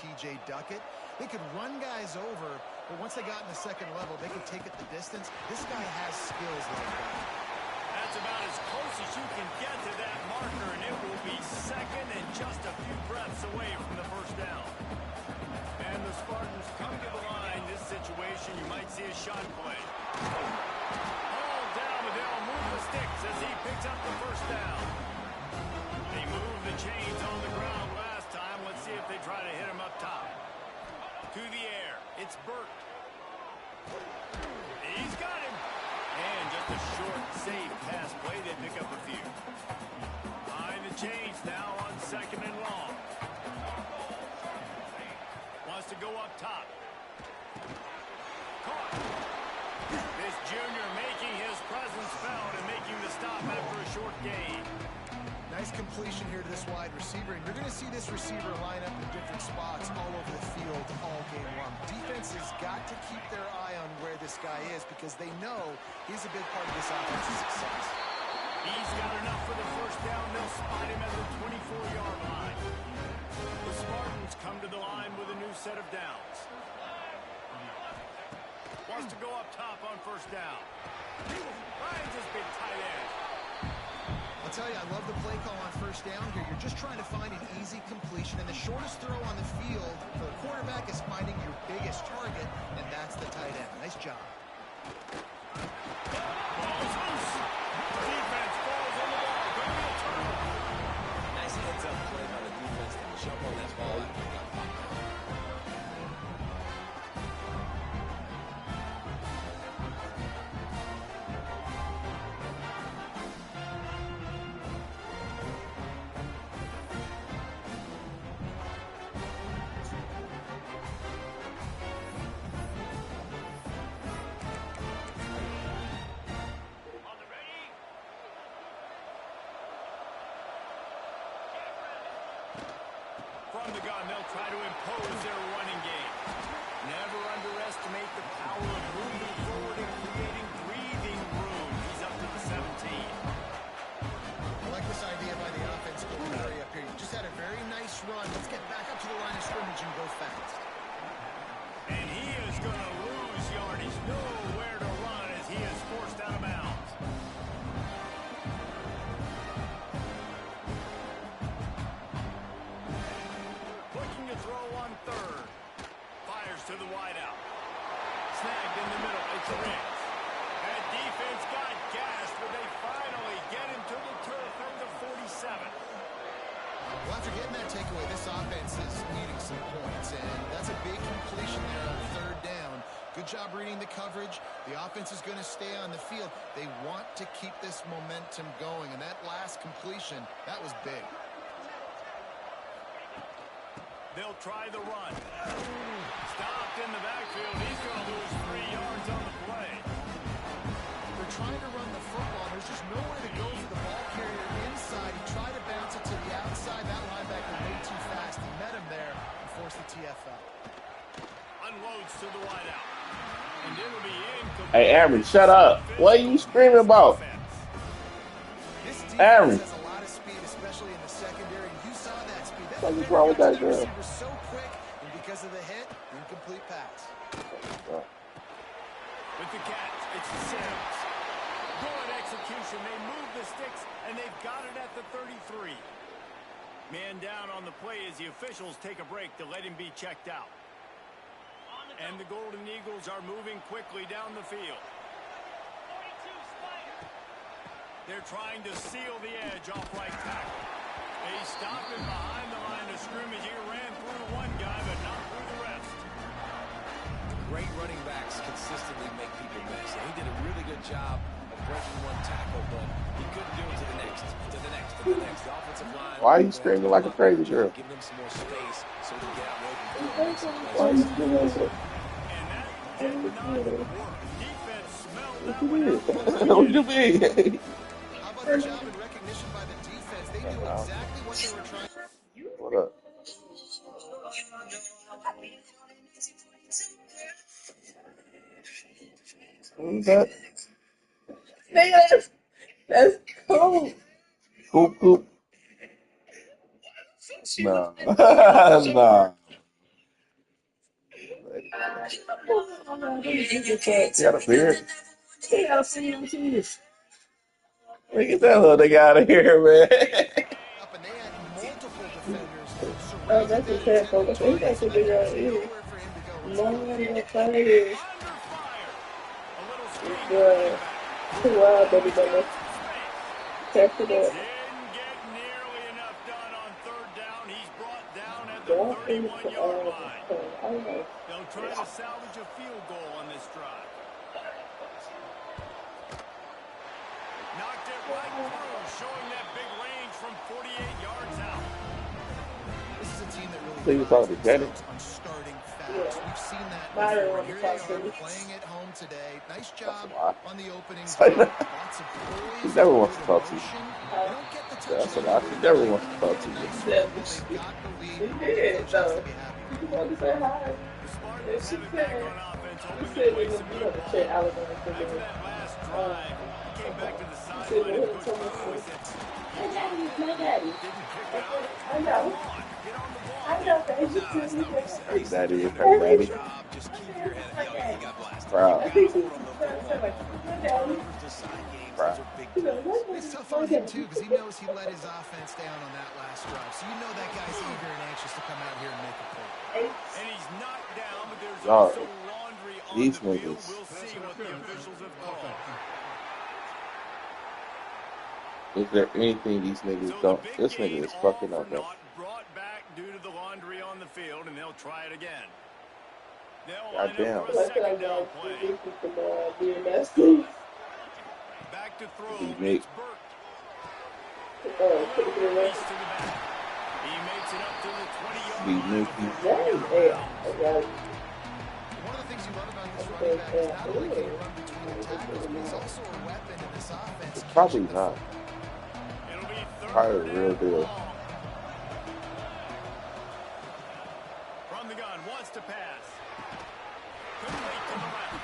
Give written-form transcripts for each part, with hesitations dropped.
T.J. Duckett. They could run guys over, but once they got in the second level, they could take it the distance. This guy has skills like that. That's about as close as you can get to that marker, and it will be second and just a few breaths away from the first down. And the Spartans come to the line. This situation, you might see a shot play. All down, but they'll move the sticks as he picks up the first down. They moved the chains on the ground last time. Let's see if they try to hit him up top. To the air, it's Burt. He's got him. And just a short, safe pass play. They pick up a few. Behind the chains now on second and long. Wants to go up top. Caught. This junior making his presence felt and making the stop after a short gain. Nice completion here to this wide receiver, and you're going to see this receiver line up in different spots all over the field all game long. Defense has got to keep their eye on where this guy is because they know he's a big part of this offense's success. He's got enough for the first down. They'll spot him at the 24-yard line. The Spartans come to the line with a new set of downs. Wants to go up top on first down. Finds his big tight end. I'll tell you, I love the play call on first down here. You're just trying to find an easy completion, and the shortest throw on the field for a quarterback is finding your biggest target, and that's the tight end. Nice job. Ball's loose. Defense falls on the ball. Going to be a turnover. Nice heads-up play by the defense to jump on that ball after it got popped out. From the gun, they'll try to impose their running game. Never underestimate the power of moving forward and creating breathing room. He's up to the 17. I like this idea by the offense to hurry up here. You just had a very nice run. Let's get back up to the line of scrimmage and go fast. And he is going to lose yardage. Nowhere to run as he is forced out of bounds. Looking to throw on third. Fires to the wideout. Snagged in the middle. It's Riggs. That defense got gassed, but they finally get him to the turf at the 47. Well, after getting that takeaway, this offense is needing some points, and that's a big completion there on third down. Good job reading the coverage. The offense is going to stay on the field. They want to keep this momentum going, and that last completion, that was big. They'll try the run. Stopped in the backfield. He's going to lose 3 yards on the play. They're trying to run the football. There's just nowhere to go for the ball carrier inside. He tried to bounce it to the outside. That linebacker way too fast. He met him there and forced the TFL. Unloads to the wideout. And it'll be incomplete. Hey, Aaron, shut up. What are you screaming about? This Aaron. defense has a lot of speed, especially in the secondary. You saw that speed. That What is wrong with that girl? receiver so quick, and because of the hit, incomplete pass. With the catch, it's Sims. Good execution. They move the sticks, and they've got it at the 33. Man down on the play as the officials take a break to let him be checked out. And the Golden Eagles are moving quickly down the field. They're trying to seal the edge off right tackle. They stopped him behind the line of scrimmage. He ran through one guy, but not through the rest. Great running backs consistently make people miss. And he did a really good job of breaking one tackle, but he couldn't do it to the next, to the next, to the next. The offensive line. Why are you screaming like a crazy girl? Give them some more space so they can get out and open field. Why are you screaming like that? And that did not work. Defense smelled that What one you out from the mean? What you beginning. mean? How about the job and recognition by the defense? They knew exactly what they were trying to do. What up? Who's that? Nigga, that's cool. Coop, coop. Nah. Nah. Oh, no, these niggas can't. He got a beard. They got a CMT. Look at that little nigga out of here, man. Up, and they had multiple defenders Oh, surrounding that's a that sad intended focus. He got target, some so there big was ass ears. nowhere for him to go. No It's one got players. Under fire. A little screen to the Good. running back. Wow, baby He's got mama. some space. Test it up. Didn't get nearly enough done on third down. He's brought down at the Don't think 31-yard line. I don't know. They'll try to salvage a field goal on this drive. Knocked it right through, showing that big range from 48 yards out. This is a team that So really you talking to Kenny? themselves on starting fast. Yeah. We've seen that Byron before. on the Here top they are three. playing at home today. Nice That's job a lie. on the opening Say drive. that. Lots of He poise, never wants to good talk to you. emotion. They don't get the That's a touchdown lie. He never wants to talk to you. nice run. They've got the lead. He did, Coach has though. to be happy. He wanted to say hi. The Spartans Yes, she have it back said. on offense, He hoping to said play we some would good have ball. check Alabama for After doing. that last drive, he came back to the He said sideline we and would Coach have Burrow told said, my daddy is my daddy. didn't pick it up. I know. Come on, get on the ball. I know that. He No, that's said not what he said. Her He said daddy you is did her a great daddy. job. Just keep your head up. Yeah, he got blasted. Proud. I think he Hold on the said football. like, my daddy. Turnovers decide games. Proud. Those are big You know, plays. my It's daddy, tough my on him, daddy. too, because he knows he let his offense down on that last drive. So you know that guy's eager and anxious to come out here and make a play. And he's knocked down, but there's Y'all, also laundry on these the field. niggas. We'll see what the officials have called. Is there anything these niggas So the don't? big This gain nigga is all fucking for up, man. naught, brought back due to the laundry on the field, and they'll try it again. They'll line up Goddamn. for a Like second that, down like, play. this is the BMS thing. Back to throw, Unique. it's Burt. Put it in Release there. to the back. He makes it up to the 20-yard Be line Nuki. before That being is out of it. bounds. I got it. One of the things you love about this running back is not only can he run between the tackles, but he's also a weapon in this offense. It's probably catching the not. It'll be Probably third the real and deal. long. From the gun, wants to pass. Couldn't make to the left.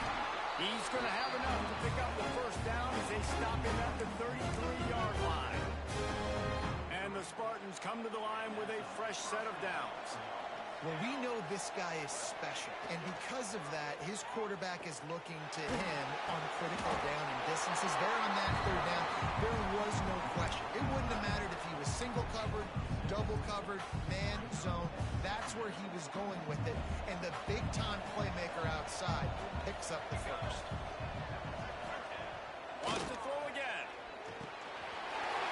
He's going to have enough to pick up the first down as they stop him at the 33-yard line. And the Spartans come to the line with a fresh set of downs. Well, we know this guy is special, and because of that, his quarterback is looking to him on critical down and distances. There on that third down, there was no question. It wouldn't have mattered if he was single covered, double covered, man, zone. That's where he was going with it, and the big-time playmaker outside picks up the first. Wants to throw again.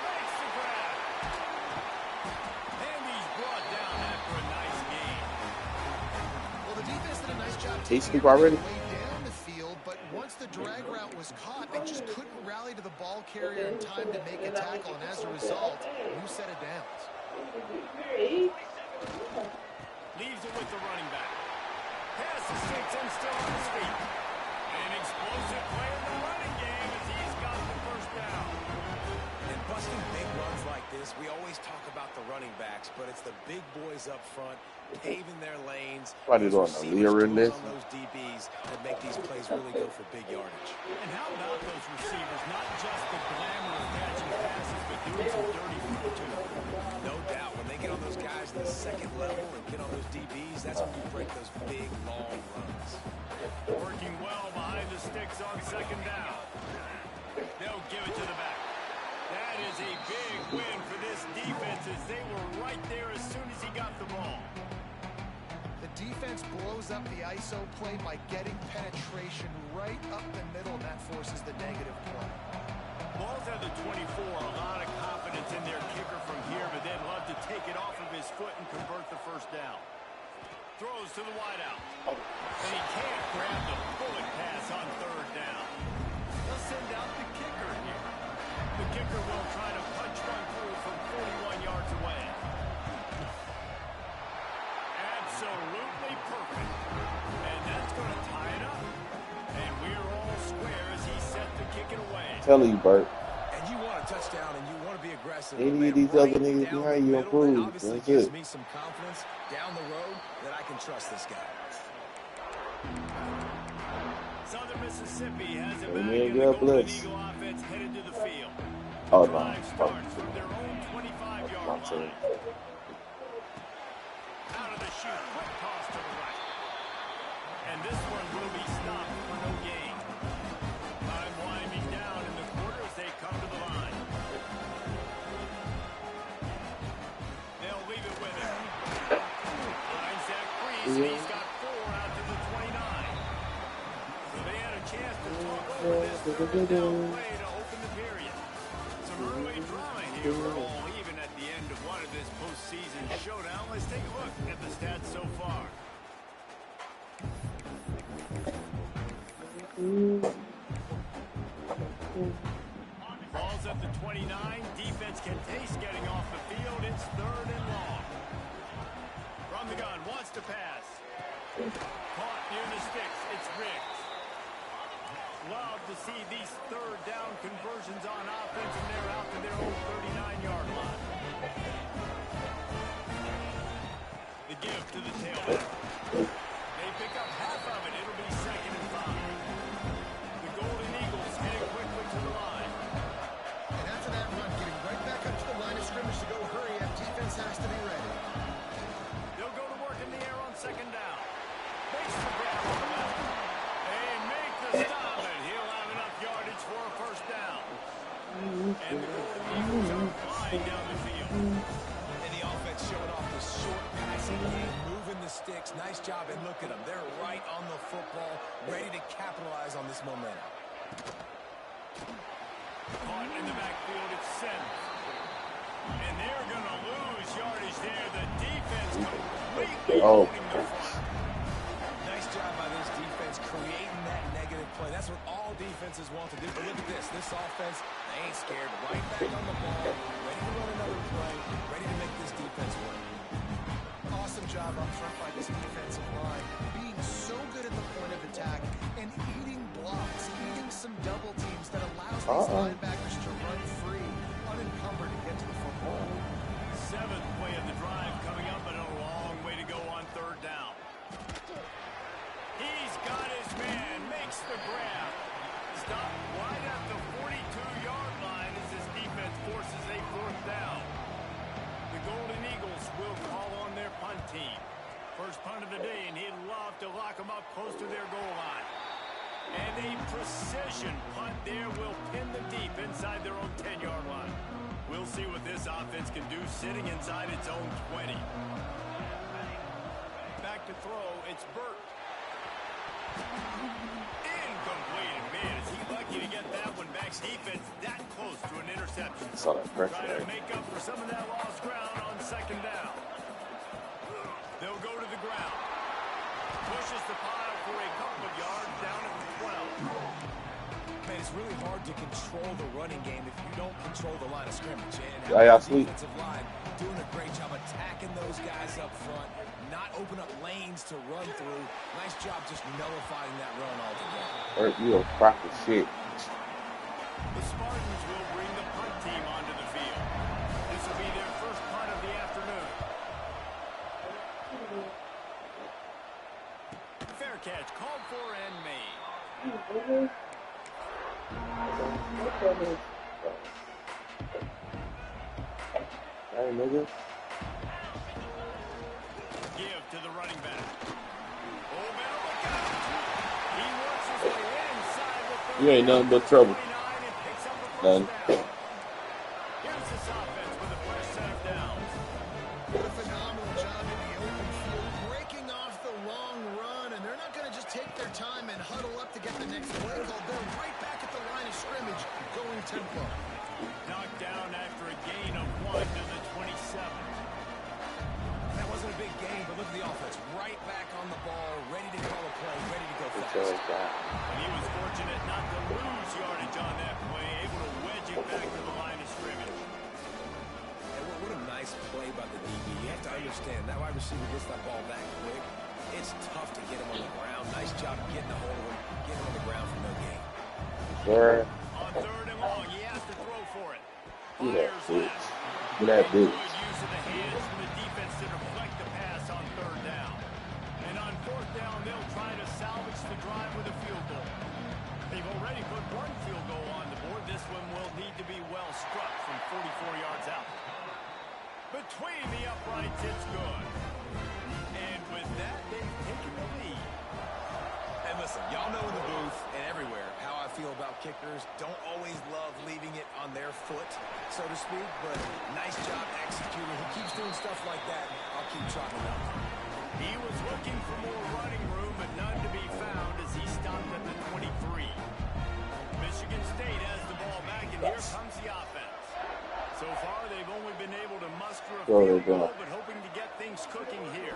Makes the grab. And he's brought down after a nice gain. Well, the defense did a nice job He taking scoop everybody already? way down the field, but once the drag route was caught, they just couldn't rally to the ball carrier in time to make a tackle, and as a result, new set of downs. Leaves it with the running back. Passes six and still on his feet. An explosive play in the running game as he's got the first down. And busting big runs like this, we always talk about the running backs, but it's the big boys up front paving their lanes. What are you Those doing, receivers Lear in this? on those DBs that make these plays really go for big yardage. And how about those receivers? Not just the glamour of catching passes, but doing some dirty work too. No doubt, when they get on those guys in the second level and get on those DBs, that's when you break those big, long runs. Working well behind the sticks on second down. They'll give it to the back. That is a big win for this defense as they were right there as soon as he got the ball. The defense blows up the ISO play by getting penetration right up the middle, and that forces the negative play. Ball's at the 24, a lot of confidence in their kicker from here, but they'd love to take it off of his foot and convert the first down. Throws to the wideout. And he can't grab the bullet pass on third down. They'll send out the kicker here. The kicker will try to punch one through from 41 yards away. Absolutely perfect. And that's going to tie it up. And we're all square as he's set to kick it away. Tell you, Bert. And you want a touchdown and you want to be aggressive. Any of these right other niggas down behind the you middle, improve. that obviously That's gives it. me some confidence down the road that I can trust this guy. Southern Mississippi has it Hey, back man, in the God Golden bless. Eagle offense headed to the field. Oh, The no. drive starts from their own 25-yard My team. line. Out of the chute, quick toss to the right. And this one will be snapped and he's got 4 out to the 29. So they had a chance to talk over this third down play to open the period. Some early drama here. We're all even at the end of one of this postseason showdown. Let's take a look at the stats so far. Ball's at the 29. Defense can taste getting off the field. It's 3rd and long. From the gun, wants to pass. Caught near the sticks. It's Riggs. Love to see these 3rd down conversions on offense, and they're out to their own 39-yard line. The give to the tailback. They pick up half of it. It'll be 2nd and 5. The Golden Eagles heading quickly to the line. And after that run, getting right back up to the line of scrimmage to go hurry up, defense has to be ready. They'll go to work in the air on 2nd down. Makes the grab on the left. They make the stop, and he'll have enough yardage for a 1st down. And the Golden Eagles are flying down the field. And the offense showing off the short passing game, moving the sticks. Nice job, and look at them. They're right on the football, ready to capitalize on this momentum. Caught in the backfield, it's Sims. And they're going to lose yardage there. The defense completely holding the front. Nice job by this defense creating that negative play. That's what all defenses want to do. But look at this. This offense, they ain't scared. Right back on the ball, ready to run another play, ready to make this defense work. Awesome job up front by this defensive line, being so good at the point of attack and eating blocks, eating some double teams that allows these linebackers to run free, unencumbered to get to the football. 7th play of the drive coming up, but a long way to go on 3rd down. He's got his man, makes the grab. Stopped right at the 42-yard line as his defense forces a 4th down. The Golden Eagles will call on their punt team. First punt of the day, and he'd love to lock them up close to their goal line. And a precision punt there will pin them deep inside their own 10-yard line. We'll see what this offense can do sitting inside its own 20. Back to throw, it's Burt. Incomplete, and man, is he lucky to get that one back. Defense that close to an interception. Saw that pressure. Trying to make up for some of that lost ground on 2nd down. They'll go to the ground. Pushes the pile for a couple of yards down at the 12. Man, it's really hard to control the running game if you don't control the line of scrimmage. And Yeah, the sweet. defensive line doing a great job attacking those guys up front, not open up lanes to run through. Nice job just nullifying that run altogether. Or you a crock of shit. The Spartans will bring the punt team onto the field. This will be their first punt of the afternoon. Fair catch, called for and made. Hey, nigga. Give to the running back. Oh, man, look out. He works his way inside with You ain't nothing but trouble. 29 and picks up the None. first down. Here's this offense with a fresh set of downs. What a phenomenal job in the open field, breaking off the long run, and they're not going to just take their time and huddle up to get the next play called. They're right back at the line of scrimmage, going tempo. Knocked down after a gain of 1 to the 27. That wasn't a big game, but look at the offense. Right back on the ball, ready to call a play, ready to go fast. And he was fortunate not to lose yardage on that play, able to wedge it back to the line of scrimmage. And what a nice play by the DB. You have to understand, that wide receiver gets that ball that quick. It's tough to get him on the ground. Nice job getting a hold of him, getting him on the ground for no gain. Sure. On 3rd and long, he has to throw for it. Do that, Fires bitch. left. Do that, Good bitch. use of the hands from the defense to deflect the pass on 3rd down. And on 4th down, they'll try to salvage the drive with a field goal. They've already put 1 field goal on the board. This one will need to be well struck from 44 yards out. Between the uprights, it's good. And with that, they've taken the lead. And listen, y'all know in the booth and everywhere how I feel about kickers. Don't always love leaving it on their foot, so to speak, but nice job executing. He keeps doing stuff like that. I'll keep chalking up. He was looking for more running room, but none to be found as he stopped at the 23. Michigan State has the ball back, and here comes the offense. So far, they've only been able to muster a field goal, but hoping to get things cooking here.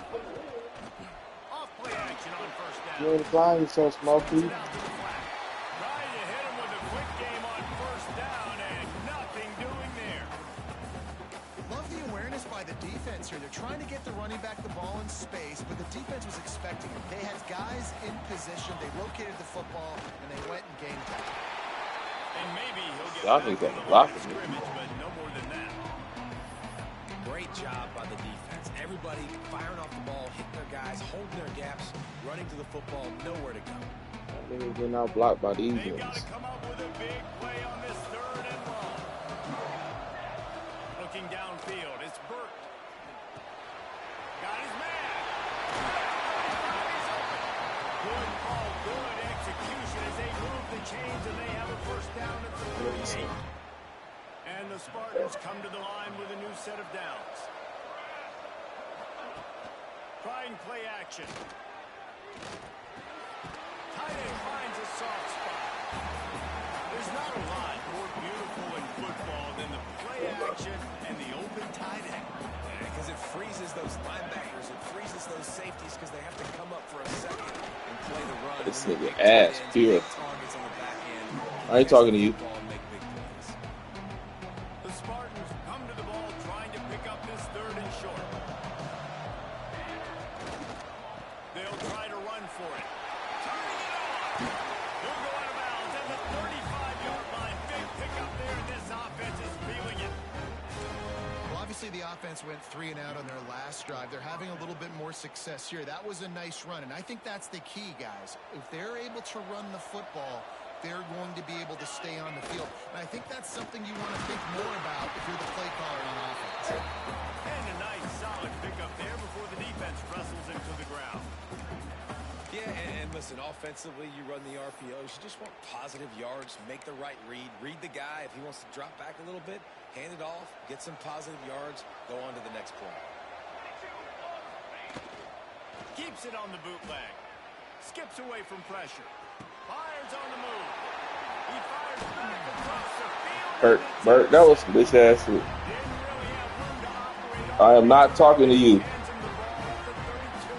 Off-play action on first down. You ain't flying so smoky. Trying to hit him with a quick game on first down, and nothing doing there. Love the awareness by the defense here. They're trying to get the running back the ball in space, but the defense was expecting it. They had guys in position. They located the football, and they went and game time. And maybe he'll get Y'all back think to that the block line of is scrimmage, but no more than that. Great job by the defense. Everybody firing off the ball, hitting their guys, holding their gaps, running to the football, nowhere to go. Niggas getting out blocked by these They've got to niggas. come up with a big play on this third and long. Looking downfield, it's Burt. Got his man. Good call, good execution as they move the chains and they have a first down at the 38. And the Spartans come to the line with a new set of downs. Trying play action. Tight end finds a soft spot. There's not a lot more beautiful in football than the play action and the open tight end. Because it freezes those linebackers, it freezes those safeties because they have to come up for a second and play the run. This And nigga then big ass, tight ends, pure. big targets on the back end. I ain't talking to you. Ball and make big plays. The Spartans come to the ball trying to pick up this third and short. They'll try to run for it. Turning it on. He'll go out of bounds at the 35-yard line. Big pickup there, and this offense is feeling it. Well, obviously the offense went 3 and out on their last drive. They're having a little bit more success here. That was a nice run, and I think that's the key, guys. If they're able to run the football, they're going to be able to stay on the field. And I think that's something you want to think more about if you're the play caller on offense. And a nice solid pickup there before the defense wrestles him to the ground. Yeah, and listen, offensively, you run the RPOs. You just want positive yards, make the right read the guy. If he wants to drop back a little bit, hand it off, get some positive yards, go on to the next play. Keeps it on the bootleg. Skips away from pressure. Fires on the move. He fires back across the field. Bert, that was some bitch ass shit. Didn't really have room to operate on. I am not talking to you. Hands him the ball at the 32.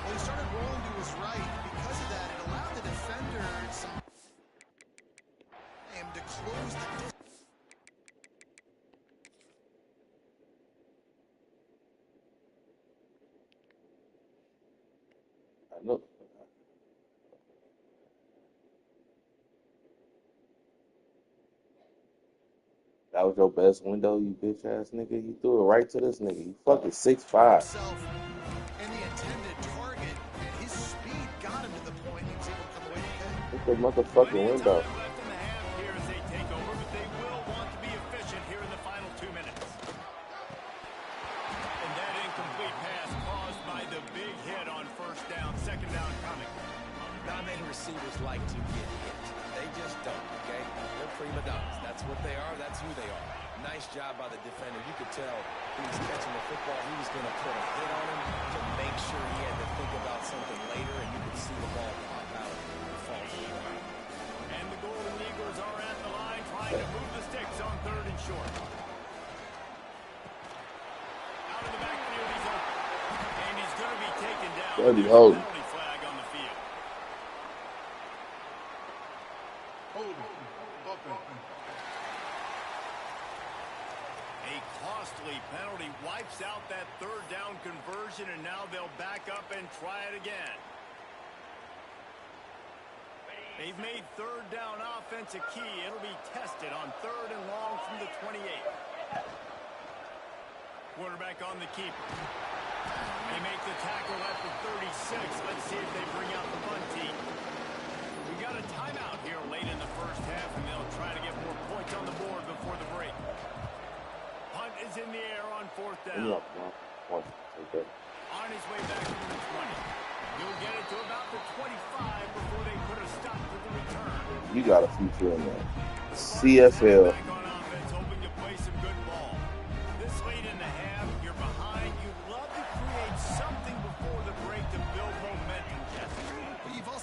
Well, he started rolling to his right. Because of that, it allowed the defender some time to close the distance. I know. That was your best window, you bitch ass nigga. You threw it right to this nigga. You fucking 6'5". Himself and the intended target, and his speed got him to the point he was able to come away with it. It's the motherfucking window. Left in the half here as they take over, but they will want to be efficient here in the final 2 minutes. And that incomplete pass caused by the big hit on first down, second down coming. Not many receivers like to get hit. They just don't, okay? They're prima donnas. That's what they are. That's who they are. Nice job by the defender. You could tell he was catching the football. He was going to put a hit on him to make sure he had to think about something later, and you could see the ball pop out and fall to the ground. And the Golden Eagles are at the line trying to move the sticks on third and short. Out of the backfield, he's open. And he's going to be taken down. Gotta be There's a holding. penalty flag on the field. A costly penalty wipes out that third down conversion, and now they'll back up and try it again. They've made third down offense a key. It'll be tested on third and long from the 28. Quarterback on the keeper. They make the tackle at the 36. Let's see if they bring out the punt team. We got a timeout here late in the first half, and they'll try to get more points on the board before the break. Punt is in the air on fourth down. On his way back to the 20. He'll get it to about the 25 before they put a stop to the return. You got a future in there. CFL. Back on offense, hoping to play some good ball. This late in the half, you're behind. You'd love to create some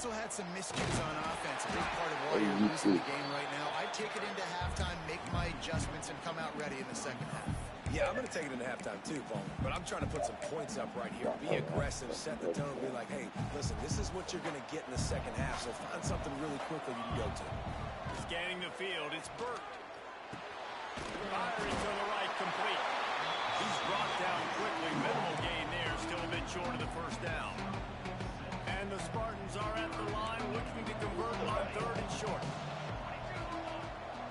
also had some miscues on offense, a big part of why you're losing the game right now. I'd take it into halftime, make my adjustments, and come out ready in the second half. Yeah, I'm going to take it into halftime too, Paul. But I'm trying to put some points up right here. Be aggressive, set the tone, be like, hey, listen, this is what you're going to get in the second half, so find something really quickly you can go to. Scanning the field, it's Burt. Firing to the right, complete. He's brought down quickly. Minimal gain there, still a bit short of the first down. And the Spartans are at the line looking to convert on third and short.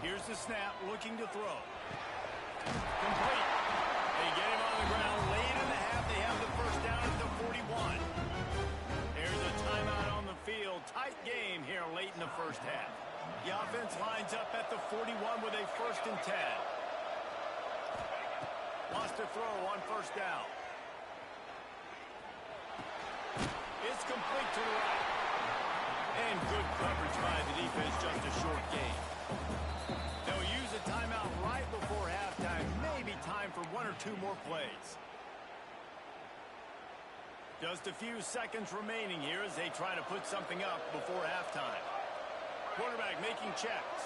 Here's the snap, looking to throw. Complete. They get him on the ground late in the half. They have the first down at the 41. There's a timeout on the field. Tight game here late in the first half. The offense lines up at the 41 with a 1st and 10. Lost a throw on first down. It's complete to the right. And good coverage by the defense, just a short gain. They'll use a timeout right before halftime. Maybe time for 1 or 2 more plays. Just a few seconds remaining here as they try to put something up before halftime. Quarterback making checks.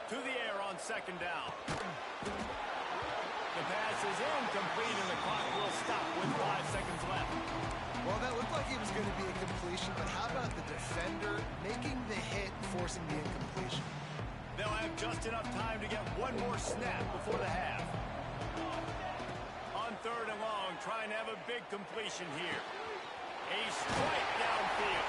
To the air on second down. The pass is incomplete and the clock will stop with 5 seconds left. Well, that looked like it was going to be a completion, but how about the defender making the hit, forcing the incompletion? They'll have just enough time to get one more snap before the half. On third and long, trying to have a big completion here. A strike downfield.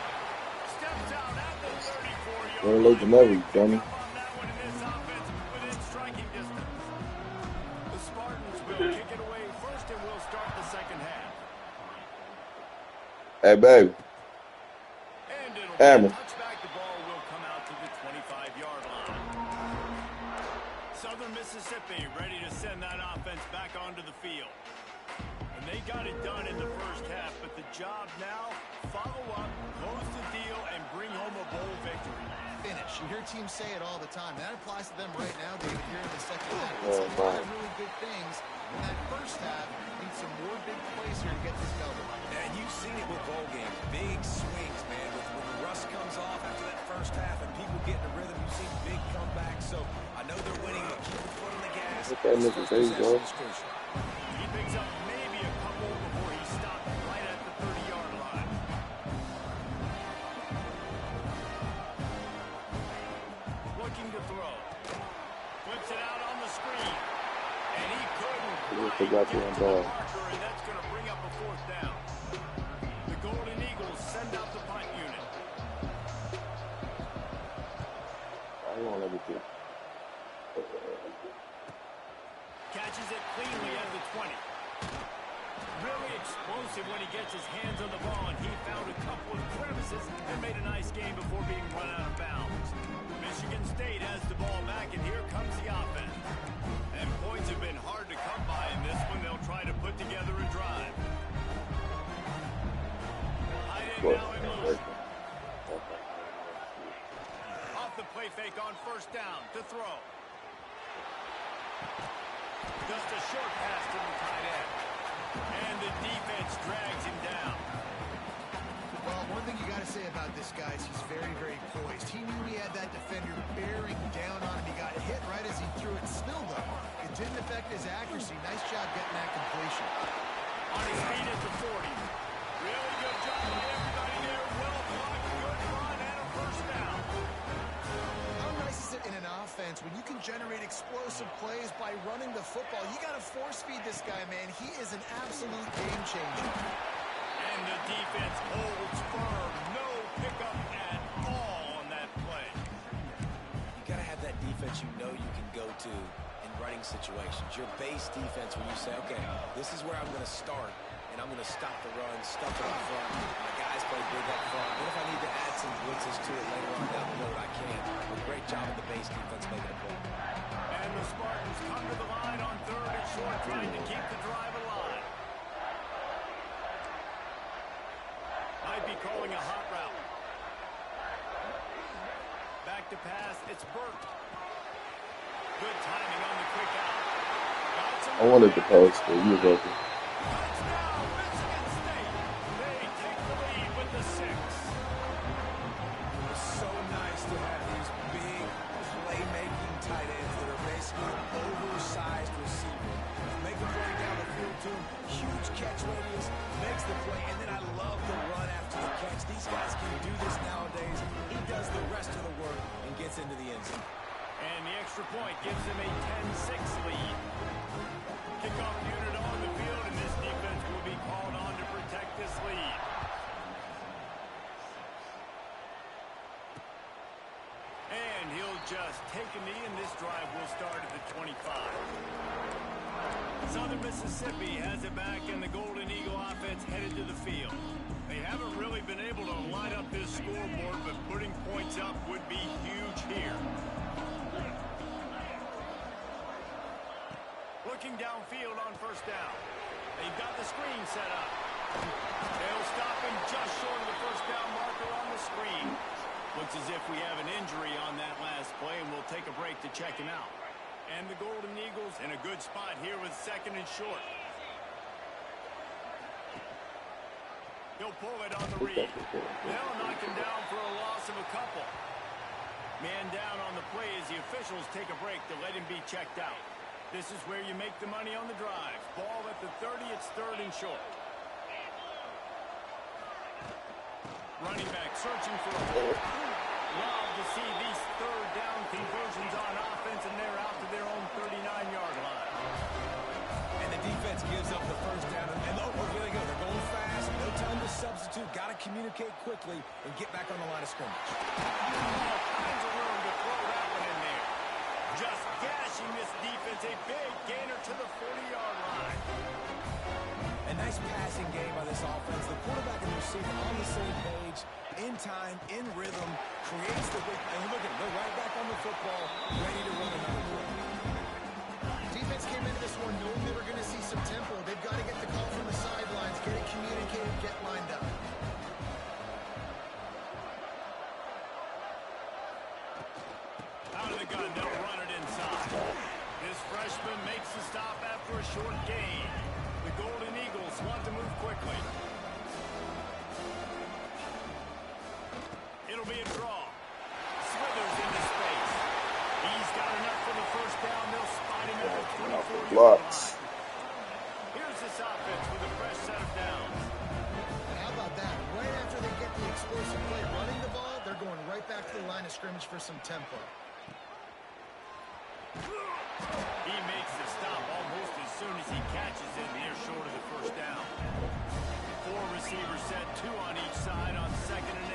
Steps out at the 34-yard line. Dummy. On that one in this offense within striking distance. The Spartans will kick it away first and will start the second half. Hey, baby. And it'll Hammer. be a touchback. The ball will come out to the 25-yard line. Southern Mississippi ready to send that offense back onto the field. And they got it done in the first half, but the job now, follow up, close the deal, and bring home a bowl victory. Finish. You hear teams say it all the time. That applies to them right now, David, here in the second half. It's a lot of really good things. In that first half, need some more big plays here to get this going. And you've seen it with bowl games. Big swings, man. When the rust comes off after that first half and people get in a rhythm, you've seen big comebacks. So I know they're winning, but keep the foot on the gas. Look at Mr. There you go. He picks up maybe a couple before he stops right at the 30-yard line. Looking to throw. Flips it out on the screen. And he couldn't They got you on ball. marker, and that's going to bring up a 4th down. The Golden Eagles send out the punt unit. I don't let me do. Catches it cleanly at the 20. Really explosive when he gets his hands on the ball, and he found a couple of crevices and made a nice game before being run out of bounds. Michigan State has the ball back, and here comes the offense. And points have been hard to come by in this one. They'll try to put together a drive. High end now in motion. Off the play fake on first down to throw. Just a short pass to the tight end. And the defense drags him down. Well, one thing you got to say about this guy is he's very, very poised. He knew he had that defender bearing down on him. He got hit right as he threw it. Still, though, it didn't affect his accuracy. Nice job getting that completion. On his feet at the 40. Really good job by everybody there. Well blocked, good run, and a first down. How nice is it in an offense when you can generate explosive plays by running the football? You got to force feed this guy, man. He is an absolute game changer. And the defense holds firm. No pickup at all on that play. You got to have that defense you know you can go to in running situations. Your base defense when you say, okay, this is where I'm going to start, and I'm going to stop the run, stuff it up front. My guys play big up front. What if I need to add some blitzes to it later on down the road? I can. A great job of the base defense making a play. And the Spartans come to the line on third and short, trying to keep the drive alive. Might be calling a hot route. Back to pass, it's Burt. Good timing on the quick out. I wanted to post, but you was open. Touchdown, Michigan State. They take the lead with the catch radius, makes the play, and then I love the run after the catch. These guys can do this nowadays. He does the rest of the work and gets into the end zone. And the extra point gives him a 10-6 lead. Kickoff unit on the field, and this defense will be called on to protect this lead. And he'll just take a knee, and this drive will start at the 25. Southern Mississippi has it back, and the Golden Eagle offense headed to the field. They haven't really been able to line up this scoreboard, but putting points up would be huge here. Looking downfield on first down. They've got the screen set up. They'll stop him just short of the first down marker on the screen. Looks as if we have an injury on that last play, and we'll take a break to check him out. And the Golden Eagles in a good spot here with second and short. He'll pull it on the read. They'll knock him down for a loss of a couple. Man down on the play as the officials take a break to let him be checked out. This is where you make the money on the drive. Ball at the 30, it's third and short. Running back searching for a hole. Love to see these third down conversions on offense, and they're out to their own 39-yard line. And the defense gives up the first down. And oh, here they go. They're going fast. No time to substitute. Got to communicate quickly and get back on the line of scrimmage. All kinds of room to throw that one in there. Just gashing this defense. A big gainer to the 40-yard line. A nice passing game by this offense. The quarterback and the receiver on the same page, in time, in rhythm, creates the big, and look at it, they're right back on the football, ready to run another play. Defense came into this one knowing they were going to see some tempo. They've got to get the call from the sidelines, get it communicated, get lined up. Out of the gun, they'll run it inside. This freshman makes the stop after a short gain. The Golden Eagles want to move quickly. It'll be a draw. Smithers into space. He's got enough for the first down. They'll spot him at the 24-yard line. Here's this offense with a fresh set of downs. And how about that? Right after they get the explosive play running the ball, they're going right back to the line of scrimmage for some tempo. He makes the stop almost as soon as he catches it near short of the first down. Four receivers set, two on each side on second and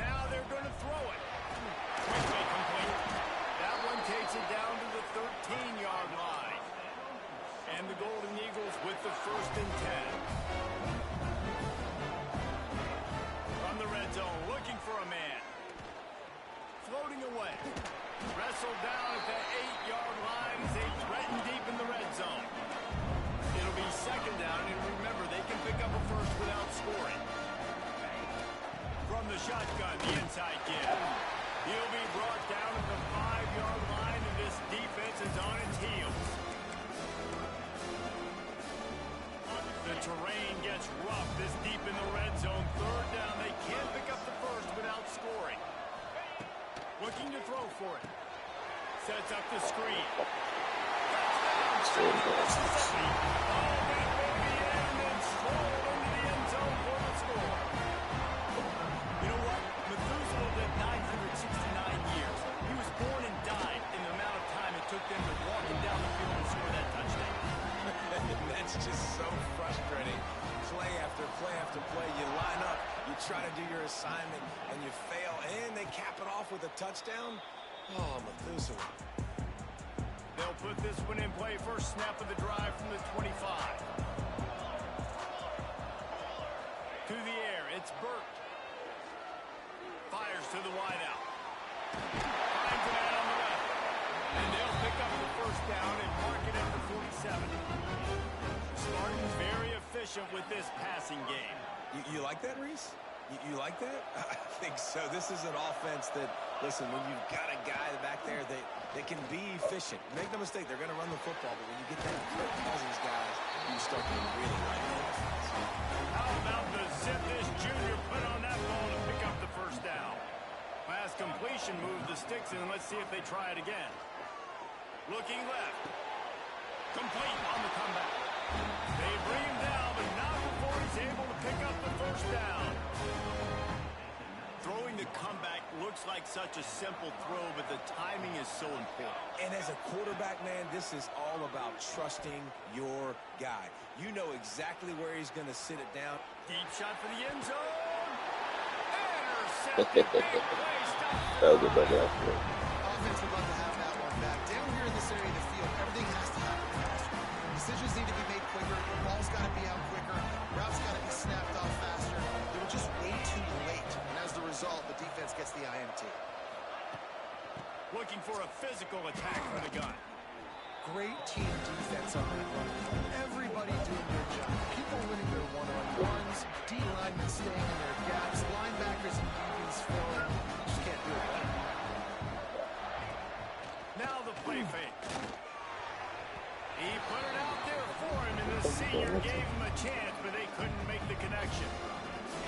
8. Now they're going to throw it. Quickly complete. That one takes it down to the 13-yard line. And the Golden Eagles with the first and 10. From the red zone, looking for a man. Floating away. Wrestled down at the 8-yard line as they threaten deep in the red zone. It'll be second down, and remember, they can pick up a first without scoring. From the shotgun, the inside give. He'll be brought down at the 5-yard line, and this defense is on its heels. The terrain gets rough this deep in the red zone. Third down, they can't pick up the first without scoring. Looking to throw for it. Sets up the screen. Touchdown, Mississippi. Oh, that baby in and strolled into the end zone for the score. You know what? Methuselah lived 969 years. He was born and died in the amount of time it took them to walk him down the field and score that touchdown. That's just so frustrating. Play after play after play. You line up, you try to do your assignment, and you fail, and they cap it off with a touchdown. Oh, Methuselah. They'll put this one in play. First snap of the drive from the 25. To the air, it's Burt. Fires to the wideout. Finds a man on the left. And they'll pick up the first down and mark it at the 47. Spartans very efficient with this passing game. You like that, Reese? You like that? I think so. This is an offense that, listen, when you've got a guy back there that can be efficient. Make no mistake, they're going to run the football, but when you get that Kirk Cousins guys, you start to really like the offense. How about the zip this junior put on that ball to pick up the first down? Pass completion, move the sticks in, and let's see if they try it again. Looking left. complete on the comeback. They bring him down, but not before he's able to pick up the first down. Throwing the comeback looks like such a simple throw, but the timing is so important. And as a quarterback, man, this is all about trusting your guy. You know exactly where he's going to sit it down. Deep shot for the end zone. Intercepted. Big play. That was a better effort. Offense would love to have that one back. Down here in this area of the field, everything has to happen faster. Decisions need to be made quicker. The ball's got to be out quicker. Routes got to be snapped off faster. They were just way too late. And as the result, the defense gets the INT. Looking for a physical attack for the gun. Great team defense on that run. Everybody doing their job. People winning their one-on-ones. D-linemen staying in their gaps. Linebackers and DBs filling. You just can't do it better. Now the play fake. He put it out there for him, and the senior gave him a chance, but they couldn't make the connection.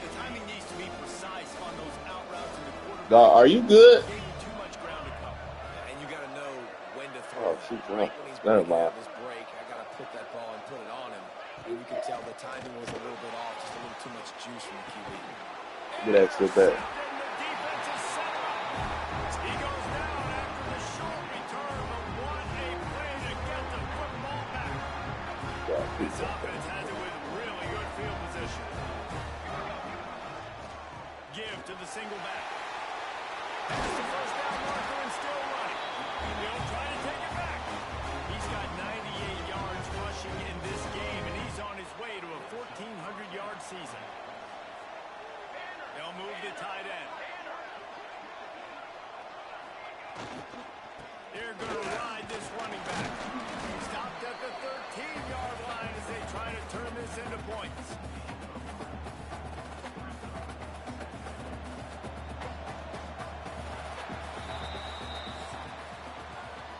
The timing needs to be precise on those out routes in the quarterback. Dog, are you good? Gave you too much ground to cover. And you got to know when to throw. Oh, shoot, Right when he's never breaking mind. out this break, I got to put that ball and put it on him. And you can tell the timing was a little bit off, just a little too much juice from the QB. Get that shit back. And the defense is set up. He goes down after the short return, but what a play to get the football back. This offense has it with really good field position. Give to the single back. That's the first down marker and still running. He'll try to take it back. He's got 98 yards rushing in this game, and he's on his way to a 1,400-yard season. They'll move the tight end. They're going to ride this running back. Stopped at the 13-yard line as they try to turn this into points.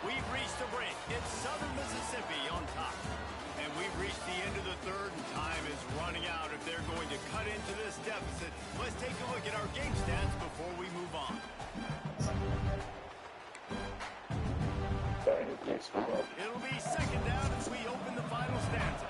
We've reached a break. It's Southern Mississippi on top. And we've reached the end of the third, and time is running out if they're going to cut into this deficit. Let's take a look at our game stats before we move on. It'll be second down as we open the final stanza.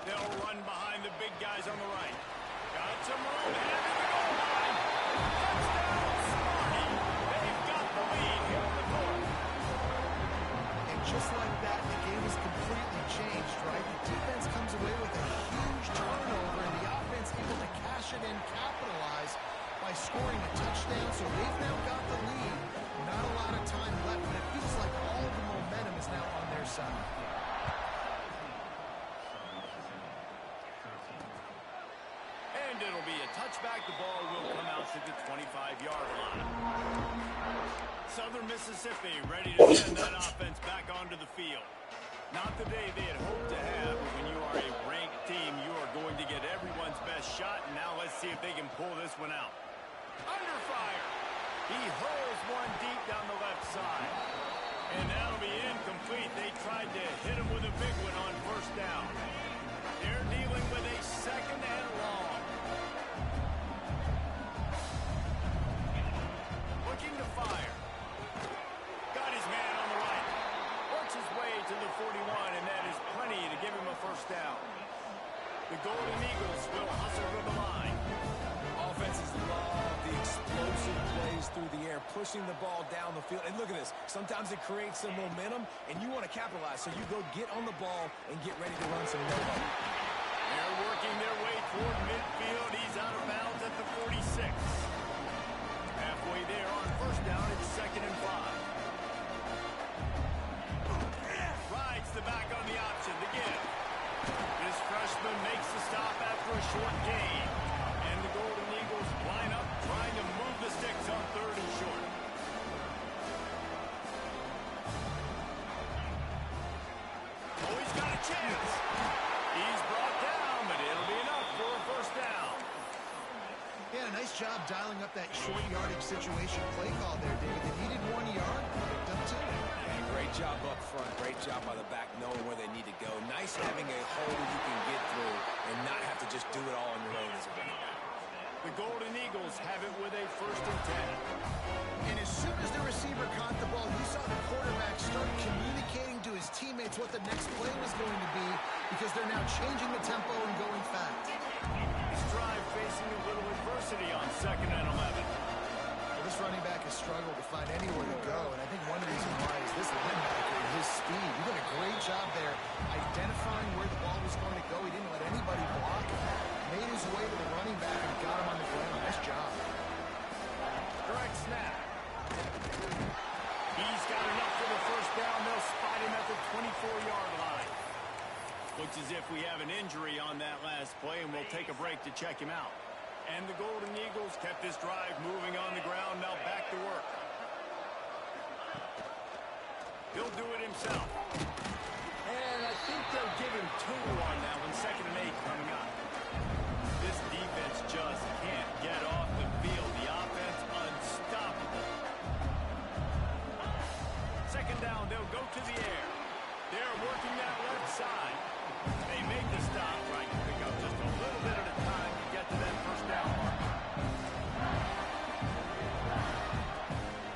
They'll run behind the big guys on the right. Got some room and into the goal line. Touchdown, Smarty. They've got the lead here in the fourth. And just like that, the game is completely changed, right? The defense comes away with a huge turnover, and the offense able to cash it in, capitalize by scoring a touchdown. So they've now got the lead. Not a lot of time left, but it feels like all the momentum is now on their side. And it'll be a touchback. The ball will come out to the 25-yard line. Southern Mississippi ready to send that offense back onto the field. Not the day they had hoped to have, but when you are a ranked team, you are going to get everyone's best shot. And now let's see if they can pull this one out. Under fire. He hurls one deep down the left side. And that'll be incomplete. They tried to hit him with a big one on first down. They're dealing with a second and long. Looking to fire. Got his man on the right. Works his way to the 41, and that is plenty to give him a first down. The Golden Eagles will hustle to the line. Offenses love the explosive plays through the air, pushing the ball down the field. And look at this. Sometimes it creates some momentum, and you want to capitalize. So you go get on the ball and get ready to run some no-no. They're working their way toward midfield. He's out of bounds at the 46. Halfway there on first down, it's 2nd and 5. Rides the back on the option to give. This freshman makes the stop after a short gain. And the Golden Eagles line up trying to move the sticks on 3rd and short. Oh, he's got a chance. He's brought down, but it'll be enough for a first down. Yeah, nice job dialing up that short yardage situation play call there, David. They needed 1 yard, picked up 2. And great job up front. Great job by the back knowing where they need to go. Nice having a hole you can get through and not have to just just do it all on your own as a running back. The Golden Eagles have it with a 1st and 10. And as soon as the receiver caught the ball, you saw the quarterback start communicating to his teammates what the next play was going to be because they're now changing the tempo and going fast. This drive facing a little adversity on 2nd and 11. Well, this running back has struggled to find anywhere to go, and I think one reason why is this linebacker and his speed. He did a great job there identifying where the ball was going to go. He didn't let anybody block him. Made his way to the running back and got him on the ground. Nice job. Direct snap. He's got enough for the 1st down. They'll spot him at the 24-yard line. Looks as if we have an injury on that last play, and we'll take a break to check him out. And the Golden Eagles kept this drive moving on the ground. Now back to work. He'll do it himself. And I think they'll give him 2 on that one. 2nd and 8 coming up. This defense just can't get off the field. The offense unstoppable. 2nd down, they'll go to the air. They're working that left side. They make the stop, trying to pick up just a little bit at a time to get to that 1st down mark.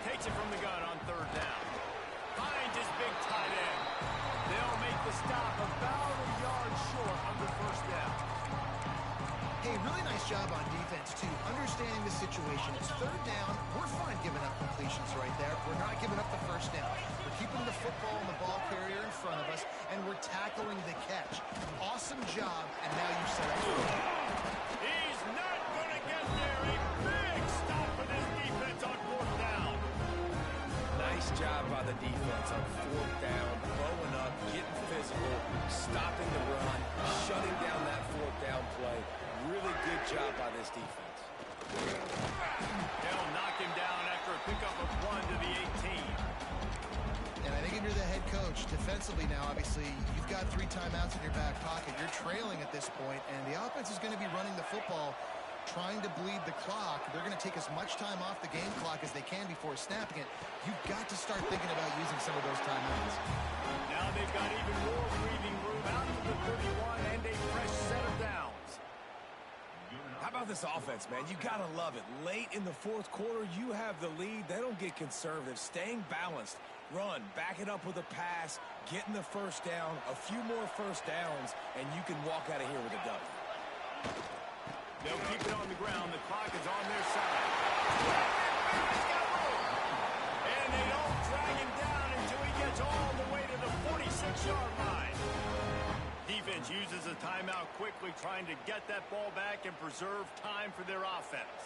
Takes it from the gun on 3rd down. Finds his big tight end. They'll make the stop about a yard short of the 1st down. Hey, really nice job on defense, too. Understanding the situation. It's 3rd down. We're fine giving up completions right there. We're not giving up the 1st down. We're keeping the football and the ball carrier in front of us, and we're tackling the catch. Awesome job, and now you set up. He's not going to get there. A big stop for this defense on 4th down. Nice job by the defense on 4th down, blowing up, getting physical, stopping the run, shutting down that 4th down play. Really good job by this defense. They'll knock him down after a pickup of 1 to the 18. And I think if you're the head coach, defensively now, obviously, you've got 3 timeouts in your back pocket. You're trailing at this point, and the offense is going to be running the football, trying to bleed the clock. They're going to take as much time off the game clock as they can before snapping it. You've got to start thinking about using some of those timeouts. Now they've got even more breathing room out to the 31 and a fresh set of downs. How about this offense, man? You got to love it. Late in the 4th quarter, you have the lead. They don't get conservative. Staying balanced. Run, back it up with a pass, getting the 1st down, a few more 1st downs, and you can walk out of here with a W. They'll keep it on the ground. The clock is on their side. And they don't drag him down until he gets all the way to the 46-yard line. Defense uses a timeout quickly, trying to get that ball back and preserve time for their offense.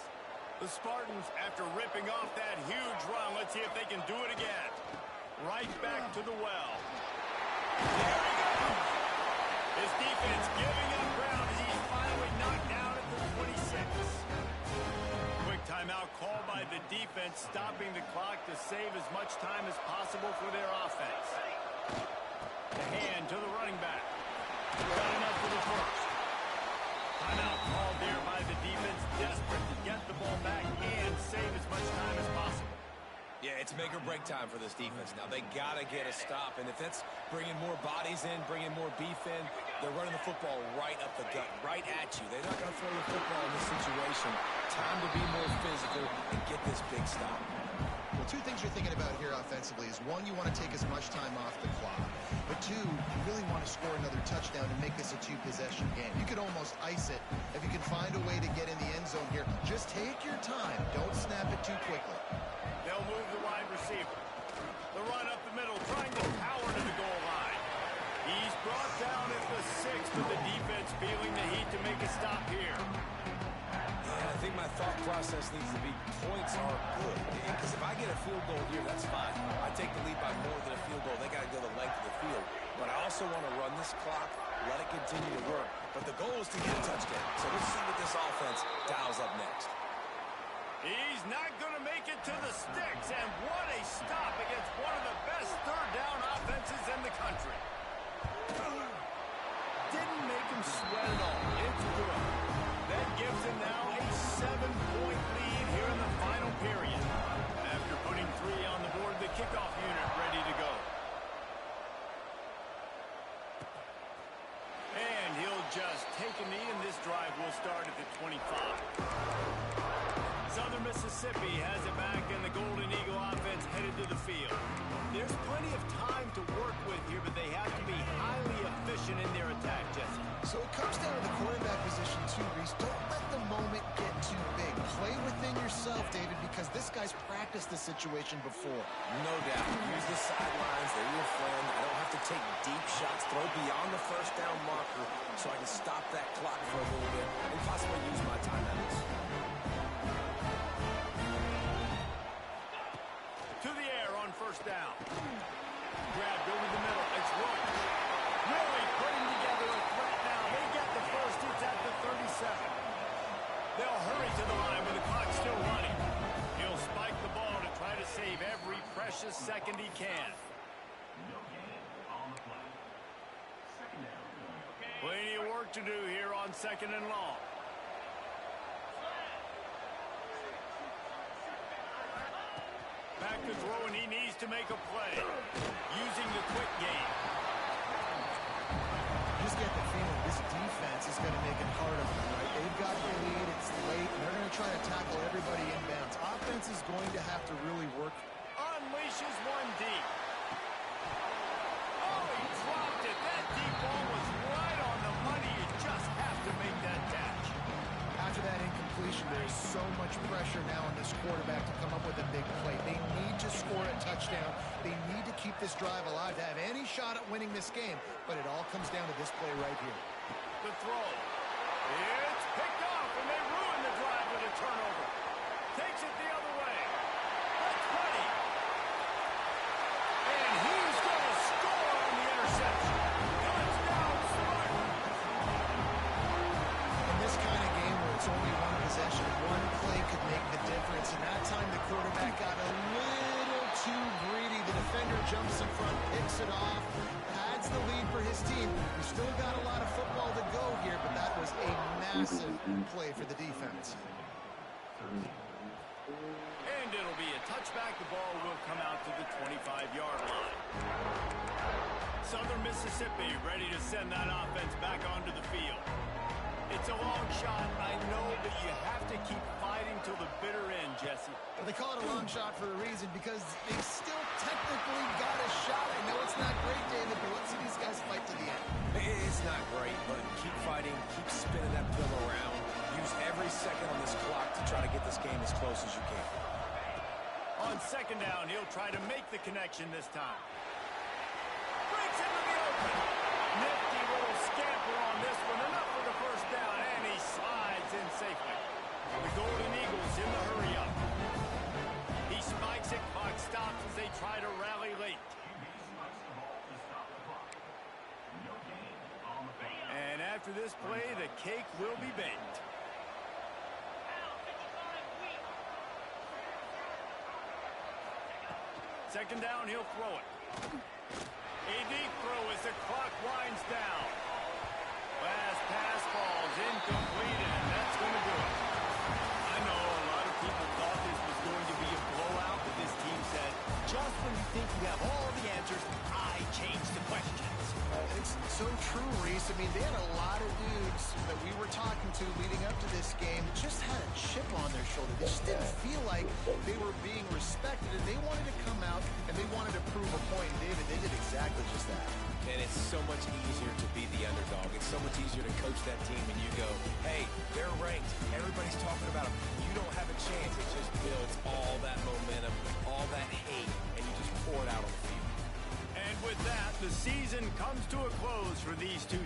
The Spartans, after ripping off that huge run, let's see if they can do it again. Right back to the well. There he goes. His defense giving up ground as he's finally knocked down at the 26. Quick timeout called by the defense, stopping the clock to save as much time as possible for their offense. The hand to the running back. Got enough for the 1st. Timeout called there by the defense, desperate to get the ball back and save as much time as possible. Yeah, it's make or break time for this defense. Now, they got to get a stop, and if that's bringing more bodies in, bringing more beef in, they're running the football right up the gut, right at you. They're not going to throw the football in this situation. Time to be more physical and get this big stop. Well, 2 things you're thinking about here offensively is, 1, you want to take as much time off the clock. But 2, you really want to score another touchdown and make this a 2-possession game. You could almost ice it if you can find a way to get in the end zone here. Just take your time. Don't snap it too quickly. They'll move the wide receiver. The run up the middle, trying to power to the goal line. He's brought down at the 6, but the defense feeling the heat to make a stop here. Yeah, I think my thought process needs to be points are good. Because if I get a field goal here, that's fine. I take the lead by more than a field goal. They got to go the length of the field. But I also want to run this clock, let it continue to work. But the goal is to get a touchdown. So let's see what this offense dials up next. He's not going to make it to the sticks, and what a stop against one of the best 3rd down offenses in the country. Didn't make him sweat at all. It's good. That gives him now a 7-point lead here in the final period. After putting 3 on the board, the kickoff unit ready to go. And he'll just take a knee, and this drive will start at the 25. Southern Mississippi has it back, and the Golden Eagle offense headed to the field. There's plenty of time to work with here, but they have to be highly efficient in their attack, Jesse. So it comes down to the quarterback position too, Reese. Don't let the moment get too big. Play within yourself, David, because this guy's practiced the situation before. No doubt. Use the sidelines. They're your friend. I don't have to take deep shots, throw beyond the first down marker so I can stop that clock for a little bit and possibly use my timeouts. To the air on first down. Grabbed over the middle. It's Rowe. Really putting together a threat now. They get the first. It's at the 37. They'll hurry to the line with the clock still running. He'll spike the ball to try to save every precious second he can. Plenty of work to do here on second and long. Back to throw, and he needs to make a play. Using the quick game. You just get the feeling this defense is going to make it hard on them, right? They've got the lead, it's late, and they're going to try to tackle everybody inbounds. Offense is going to have to really work. Unleashes one deep. Oh, he dropped it. That deep ball was right on the money. You just have to make that catch. After that incompletion, there is so much pressure now on this quarterback to come up with a big play. They need to score a touchdown. They need to keep this drive alive to have any shot at winning this game. But it all comes down to this play right here. The throw. It's picked off, and they ruin the drive with a turnover. Takes it the other way. That's ready. And he's going to score on the interception. Touchdown, Spartans. In this kind of game where it's only one possession, one play could make the difference. And that time the quarterback got a little too greedy. The defender jumps in front, picks it off, adds the lead for his team. We've still got a lot of football to go here, but that was a massive play for the defense. And it'll be a touchback. The ball will come out to the 25-yard line. Southern Mississippi ready to send that offense back onto the field. It's a long shot, I know, but you have to keep fighting till the bitter end, Jesse. Well, they call it a long shot for a reason, because they still technically got a shot. I know it's not great, David, but let's see these guys fight to the end. It's not great, but keep fighting, keep spinning that pill around. Use every second on this clock to try to get this game as close as you can. On second down, he'll try to make the connection this time. Breaks into the open. Nifty little scamper on this one. Enough for the first down, and he slides in safely. The Golden Eagles in the hurry-up. He spikes it. Clock stops as they try to rally late. And after this play, the cake will be baked. Second down, he'll throw it. A deep throw as the clock winds down. Last pass falls incomplete, and that's going to do it. I know a lot of people thought this was going to be a blowout, but this team said, just when you think you have all the answers, I change the questions. It's so true, Reese. I mean, they had a lot of dudes that we were talking to leading up to this game just had a chip on their shoulder. They just didn't feel like they were being respected, and they wanted to come out, and they wanted to prove a point. And David, they did exactly just that. And it's so much easier to be the underdog. It's so much easier to coach that team when you go, hey, they're ranked. Everybody's talking about them. You don't have a chance. It just builds all that momentum, all that hate, and you just pour it out on the field. And with that, the season comes to a close for these two teams.